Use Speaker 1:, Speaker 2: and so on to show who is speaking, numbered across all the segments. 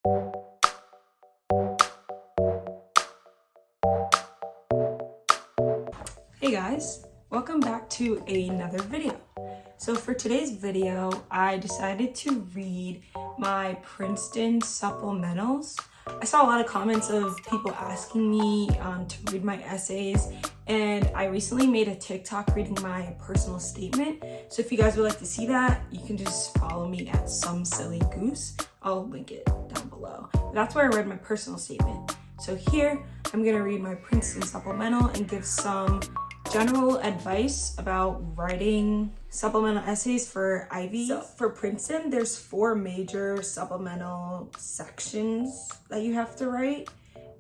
Speaker 1: Hey guys, welcome back to another video. So for today's video, I decided to read my Princeton supplementals. I saw a lot of comments of people asking me to read my essays, and I recently made a TikTok reading my personal statement. So if you guys would like to see that, you can just follow me at somesillygoose. I'll link it down below. That's where I read my personal statement. So here, I'm gonna read my Princeton supplemental and give some general advice about writing supplemental essays for Ivy. So for Princeton, there's 4 major supplemental sections that you have to write.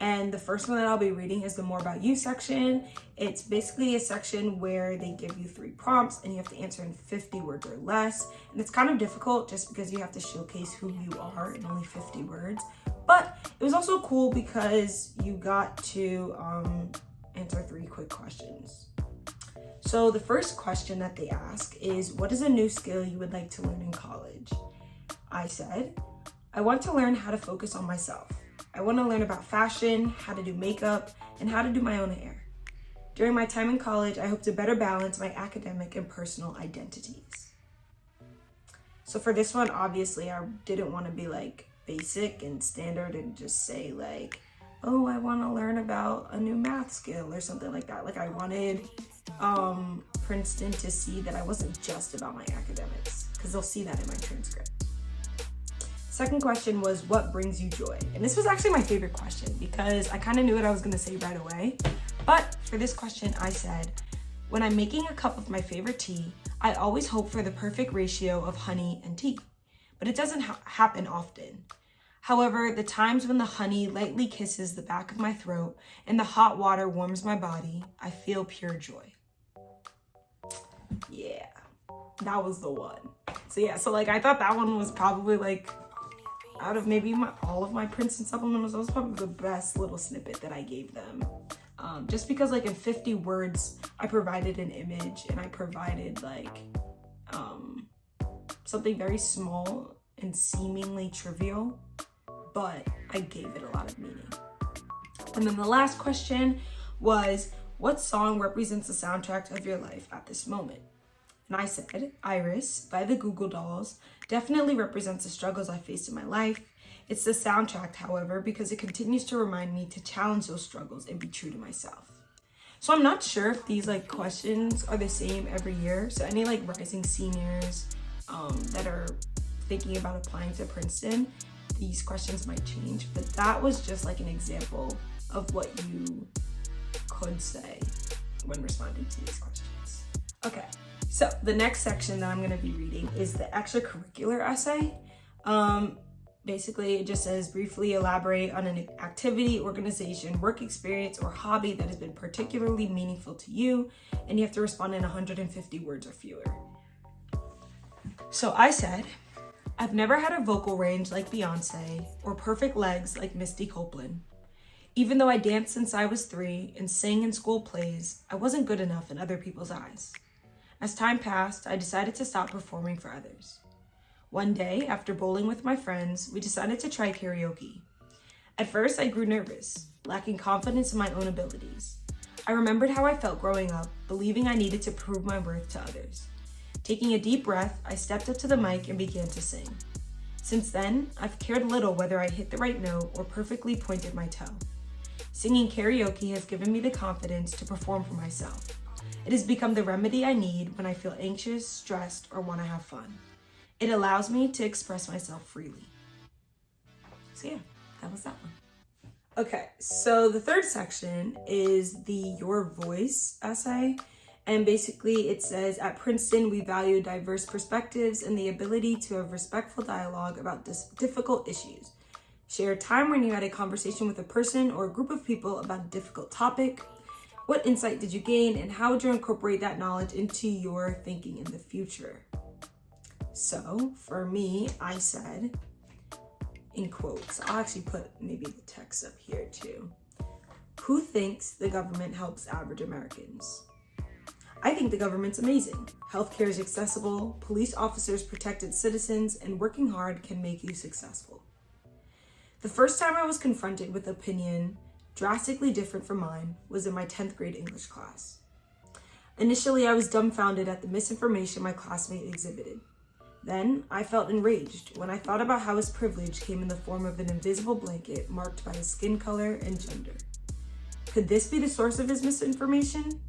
Speaker 1: And the first one that I'll be reading is the More About You section. It's basically a section where they give you 3 prompts and you have to answer in 50 words or less. And it's kind of difficult just because you have to showcase who you are in only 50 words. But it was also cool because you got to answer 3 quick questions. So the first question that they ask is, what is a new skill you would like to learn in college? I said, I want to learn how to focus on myself. I want to learn about fashion, how to do makeup, and how to do my own hair. During my time in college, I hope to better balance my academic and personal identities. So for this one, obviously, I didn't want to be like basic and standard and just say like, oh, I want to learn about a new math skill or something like that. Like I wanted Princeton to see that I wasn't just about my academics, because they'll see that in my transcript. Second question was, what brings you joy? And this was actually my favorite question because I kind of knew what I was going to say right away. But for this question, I said, when I'm making a cup of my favorite tea, I always hope for the perfect ratio of honey and tea, but it doesn't happen often. However, the times when the honey lightly kisses the back of my throat and the hot water warms my body, I feel pure joy. Yeah, that was the one. So like I thought that one was probably like, out of maybe all of my Princeton supplementals, that was probably the best little snippet that I gave them. Just because like in 50 words, I provided an image and I provided like something very small and seemingly trivial, but I gave it a lot of meaning. And then the last question was, what song represents the soundtrack of your life at this moment? And I said, Iris by the Google Dolls definitely represents the struggles I faced in my life. It's the soundtrack, however, because it continues to remind me to challenge those struggles and be true to myself. So I'm not sure if these like questions are the same every year. So any like rising seniors that are thinking about applying to Princeton, these questions might change, but that was just like an example of what you could say when responding to these questions. Okay, so the next section that I'm going to be reading is the extracurricular essay. Basically, it just says, briefly elaborate on an activity, organization, work experience, or hobby that has been particularly meaningful to you, and you have to respond in 150 words or fewer. So I said, I've never had a vocal range like Beyonce or perfect legs like Misty Copeland. Even though I danced since I was 3 and sang in school plays, I wasn't good enough in other people's eyes. As time passed, I decided to stop performing for others. One day, after bowling with my friends, we decided to try karaoke. At first, I grew nervous, lacking confidence in my own abilities. I remembered how I felt growing up, believing I needed to prove my worth to others. Taking a deep breath, I stepped up to the mic and began to sing. Since then, I've cared little whether I hit the right note or perfectly pointed my toe. Singing karaoke has given me the confidence to perform for myself. It has become the remedy I need when I feel anxious, stressed, or want to have fun. It allows me to express myself freely. So yeah, that was that one. Okay, so the third section is the Your Voice essay. And basically it says, at Princeton, we value diverse perspectives and the ability to have respectful dialogue about difficult issues. Share a time when you had a conversation with a person or a group of people about a difficult topic. What insight did you gain and how would you incorporate that knowledge into your thinking in the future? So for me, I said, in quotes, I'll actually put maybe the text up here too. Who thinks the government helps average Americans? I think the government's amazing. Healthcare is accessible, police officers protected citizens, and working hard can make you successful. The first time I was confronted with opinion drastically different from mine was in my 10th grade English class. Initially, I was dumbfounded at the misinformation my classmate exhibited. Then, I felt enraged when I thought about how his privilege came in the form of an invisible blanket marked by his skin color and gender. Could this be the source of his misinformation?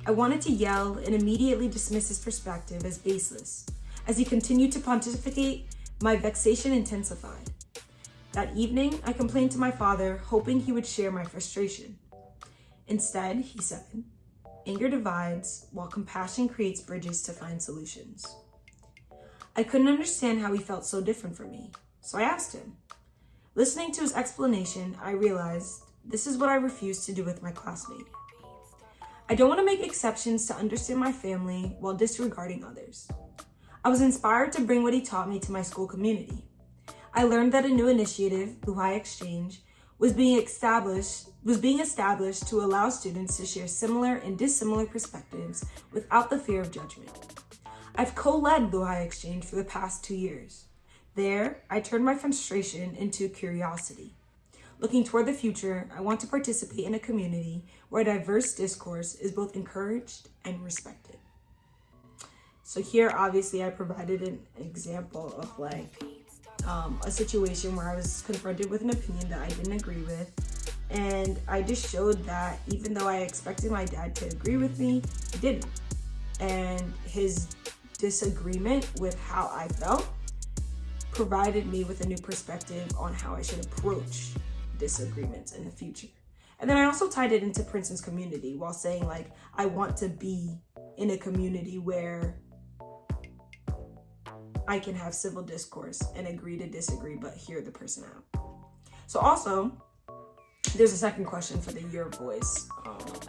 Speaker 1: I wanted to yell and immediately dismiss his perspective as baseless. As he continued to pontificate, my vexation intensified. That evening, I complained to my father, hoping he would share my frustration. Instead, he said, "Anger divides, while compassion creates bridges to find solutions." I couldn't understand how he felt so different from me, so I asked him. Listening to his explanation, I realized this is what I refused to do with my classmate. I don't want to make exceptions to understand my family while disregarding others. I was inspired to bring what he taught me to my school community. I learned that a new initiative, Buhai Exchange, was being established to allow students to share similar and dissimilar perspectives without the fear of judgment. I've co-led Buhai Exchange for the past 2 years. There, I turned my frustration into curiosity. Looking toward the future, I want to participate in a community where diverse discourse is both encouraged and respected. So here, obviously, I provided an example of a situation where I was confronted with an opinion that I didn't agree with. And I just showed that even though I expected my dad to agree with me, he didn't. And his disagreement with how I felt provided me with a new perspective on how I should approach disagreements in the future. And then I also tied it into Princeton's community while saying I want to be in a community where I can have civil discourse and agree to disagree, but hear the person out. So also, there's a second question for the Your Voice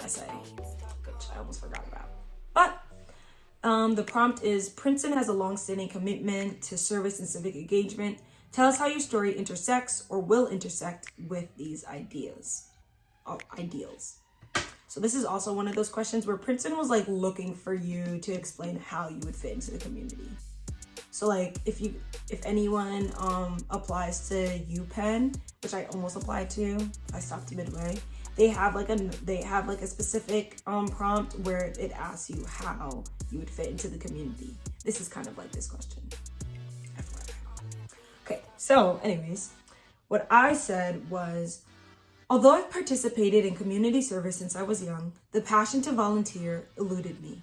Speaker 1: essay, which I almost forgot about. But the prompt is, Princeton has a long-standing commitment to service and civic engagement. Tell us how your story intersects or will intersect with these ideals. So this is also one of those questions where Princeton was looking for you to explain how you would fit into the community. So if anyone applies to UPenn, which I almost applied to, I stopped midway. They have a specific prompt where it asks you how you would fit into the community. This is kind of like this question. FYI. Okay, so anyways, what I said was, although I've participated in community service since I was young, the passion to volunteer eluded me.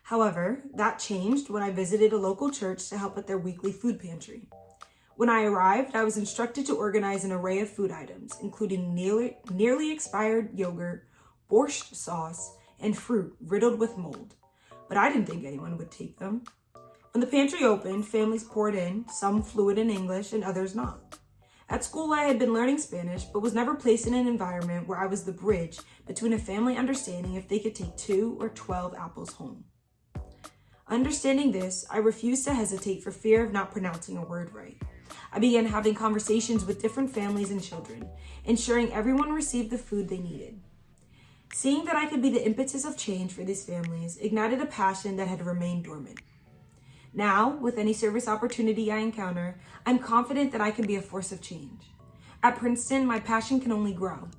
Speaker 1: However, that changed when I visited a local church to help at their weekly food pantry. When I arrived, I was instructed to organize an array of food items, including nearly expired yogurt, borscht sauce, and fruit riddled with mold. But I didn't think anyone would take them. When the pantry opened, families poured in, some fluent in English and others not. At school, I had been learning Spanish, but was never placed in an environment where I was the bridge between a family understanding if they could take 2 or 12 apples home. Understanding this, I refused to hesitate for fear of not pronouncing a word right. I began having conversations with different families and children, ensuring everyone received the food they needed. Seeing that I could be the impetus of change for these families ignited a passion that had remained dormant. Now, with any service opportunity I encounter, I'm confident that I can be a force of change. At Princeton, my passion can only grow.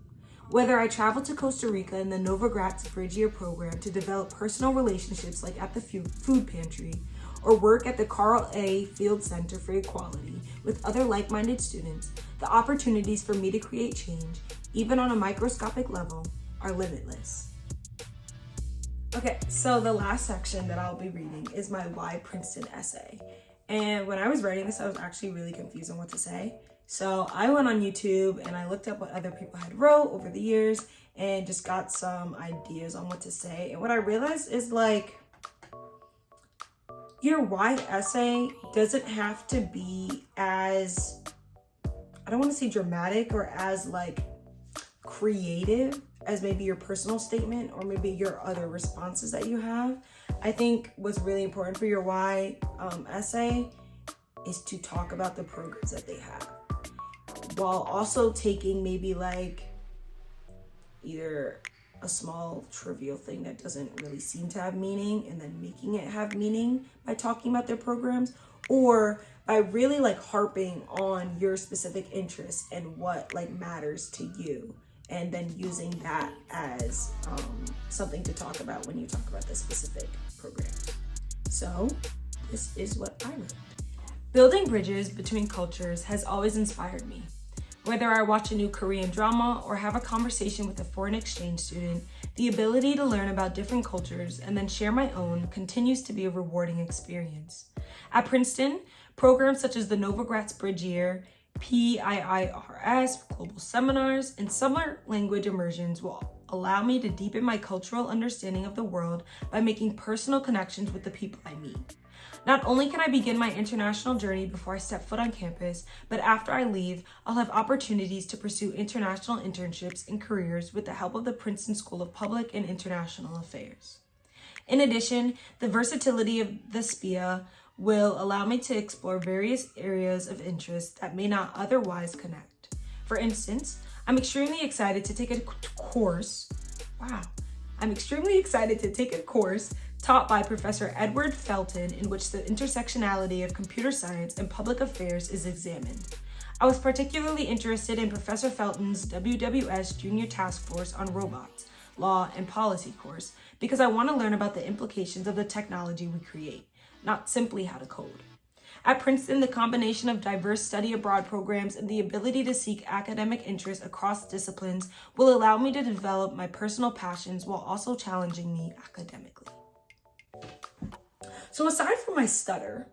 Speaker 1: Whether I travel to Costa Rica in the Nova Gratz Bridge Year program to develop personal relationships like at the food pantry, or work at the Carl A. Field Center for Equality with other like-minded students, the opportunities for me to create change, even on a microscopic level, are limitless. Okay, so the last section that I'll be reading is my Why Princeton essay. And when I was writing this, I was actually really confused on what to say. So I went on YouTube and I looked up what other people had wrote over the years and just got some ideas on what to say. And what I realized is your why essay doesn't have to be as, I don't want to say dramatic or as creative as maybe your personal statement or maybe your other responses that you have. I think what's really important for your why essay is to talk about the programs that they have, while also taking maybe either a small trivial thing that doesn't really seem to have meaning and then making it have meaning by talking about their programs, or by really like harping on your specific interests and what like matters to you, and then using that as something to talk about when you talk about the specific program. So this is what I wrote. Building bridges between cultures has always inspired me. Whether I watch a new Korean drama or have a conversation with a foreign exchange student, the ability to learn about different cultures and then share my own continues to be a rewarding experience. At Princeton, programs such as the Novogratz Bridge Year, PIIRS, Global Seminars, and summer language immersions will allow me to deepen my cultural understanding of the world by making personal connections with the people I meet. Not only can I begin my international journey before I step foot on campus, but after I leave, I'll have opportunities to pursue international internships and careers with the help of the Princeton School of Public and International Affairs. In addition, the versatility of the SPIA will allow me to explore various areas of interest that may not otherwise connect. For instance, I'm extremely excited to take a course taught by Professor Edward Felton, in which the intersectionality of computer science and public affairs is examined. I was particularly interested in Professor Felton's WWS Junior Task Force on Robots, Law, and Policy course because I want to learn about the implications of the technology we create, not simply how to code. At Princeton, the combination of diverse study abroad programs and the ability to seek academic interest across disciplines will allow me to develop my personal passions while also challenging me academically. So aside from my stutter,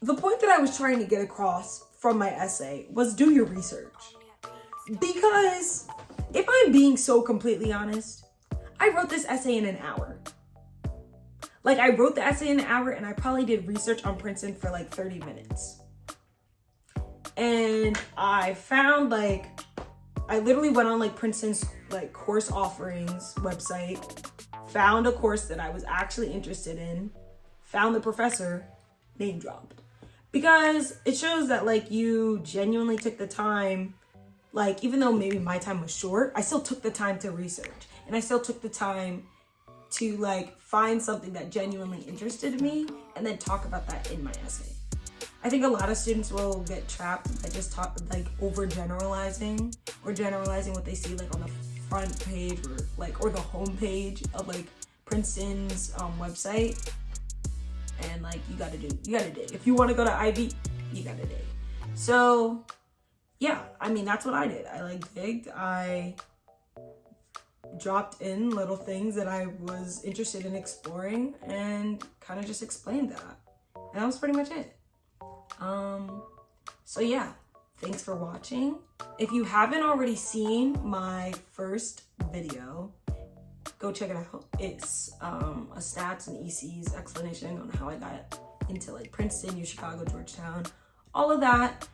Speaker 1: the point that I was trying to get across from my essay was do your research. Because if I'm being so completely honest, I wrote this essay in an hour. Like, I wrote the essay in an hour and I probably did research on Princeton for like 30 minutes. And I found like, I literally went on like Princeton's like course offerings website, found a course that I was actually interested in, found the professor, name dropped. Because it shows that like you genuinely took the time, like even though maybe my time was short, I still took the time to research. And I still took the time to like find something that genuinely interested me and then talk about that in my essay. I think a lot of students will get trapped by just overgeneralizing or generalizing what they see like on the front page or the home page of like Princeton's website. And like you gotta dig. If you want to go to Ivy, you gotta dig. So yeah, I mean that's what I did. I like digged. I dropped in little things that I was interested in exploring and kind of just explained that. And that was pretty much it. So yeah, thanks for watching. If you haven't already seen my first video, go check it out. It's a stats and ESSAYS explanation on how I got into like Princeton, UChicago, Georgetown, all of that.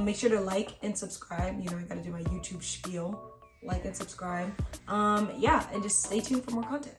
Speaker 1: Make sure to like and subscribe. You know, I gotta do my YouTube spiel. Like and subscribe. Yeah, and just stay tuned for more content.